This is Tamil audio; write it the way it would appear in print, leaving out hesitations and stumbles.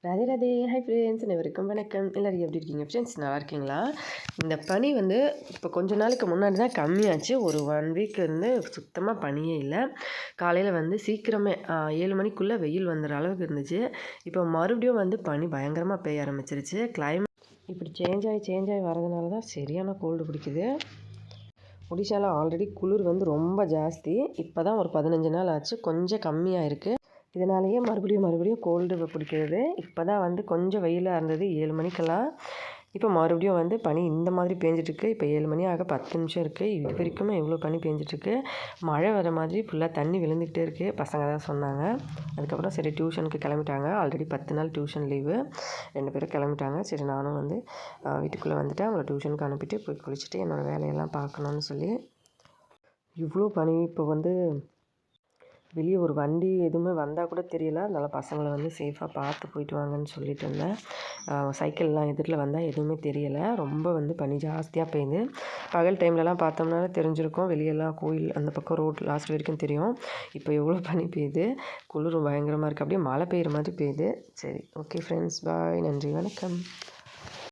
ராதே ராதே. ஹாய் ஃப்ரெண்ட்ஸ், அனைவருக்கும் வணக்கம். எல்லோரும் எப்படி இருக்கீங்க ஃப்ரெண்ட்ஸ்? நல்லா இருக்கீங்களா? இந்த பனி வந்து இப்போ கொஞ்ச நாளைக்கு முன்னாடி தான் கம்மியாச்சு. ஒரு 1 வீக் இருந்து சுத்தமாக பனியே இல்லை. காலையில் வந்து சீக்கிரமே 7 மணிக்குள்ளே வெயில் வந்துடுற அளவுக்கு இருந்துச்சு. இப்போ மறுபடியும் வந்து பனி பயங்கரமாக பெய்ய ஆரம்பிச்சிருச்சு. கிளைமேட் இப்படி சேஞ்ச் ஆகி வரதுனால தான் சரியான கோல்டு பிடிக்குது. ஒடிஷாவில் ஆல்ரெடி குளிர் வந்து ரொம்ப ஜாஸ்தி. இப்போ தான் ஒரு 15 நாள் ஆச்சு, கொஞ்சம் கம்மியாக இருக்குது. இதனாலேயே மறுபடியும் கோல்டு பிடிக்கிறது. இப்போ தான் வந்து கொஞ்சம் வெயிலாக இருந்தது 7 மணிக்கெல்லாம். இப்போ மறுபடியும் வந்து பனி இந்த மாதிரி பேஞ்சிட்ருக்கு. இப்போ 7 மணி ஆக 10 நிமிஷம் இருக்குது. இது வரைக்குமே இவ்வளோ பனி பேஞ்சிட்ருக்கு. மழை வர மாதிரி ஃபுல்லாக தண்ணி விழுந்துக்கிட்டே இருக்குது. பசங்க தான் சொன்னாங்க. அதுக்கப்புறம் சரி டியூஷனுக்கு கிளம்பிட்டாங்க. ஆல்ரெடி 10 நாள் டியூஷன் லீவு. 2 பேரும் கிளம்பிட்டாங்க. சரி நானும் வந்து வீட்டுக்குள்ளே வந்துட்டு அவங்கள டியூஷனுக்கு அனுப்பிட்டு போய் குளிச்சுட்டு என்னோடய வேலையெல்லாம் பார்க்கணுன்னு சொல்லி இவ்வளோ பனி இப்போ வந்து வெளியே ஒரு வண்டி எதுவுமே வந்தால் கூட தெரியல. அதனால் பசங்களை வந்து சேஃபாக பார்த்து போயிட்டு வாங்கன்னு சொல்லிட்டு இருந்தேன். சைக்கிள்லாம் எதிரில் வந்தால் எதுவுமே தெரியலை. ரொம்ப வந்து பனி ஜாஸ்தியாக பெய்யுது. பகல் டைம்லலாம் பார்த்தோம்னாலே தெரிஞ்சிருக்கும். வெளியெல்லாம் கோயில் அந்த பக்கம் ரோட் லாஸ்ட் வரைக்கும் தெரியும். இப்போ எவ்வளோ பனி பெய்யுது. குளிரும் பயங்கரமாக இருக்குது. அப்படியே மழை பெய்கிற மாதிரி பெய்யுது. சரி, ஓகே ஃப்ரெண்ட்ஸ், பாய், நன்றி, வணக்கம்.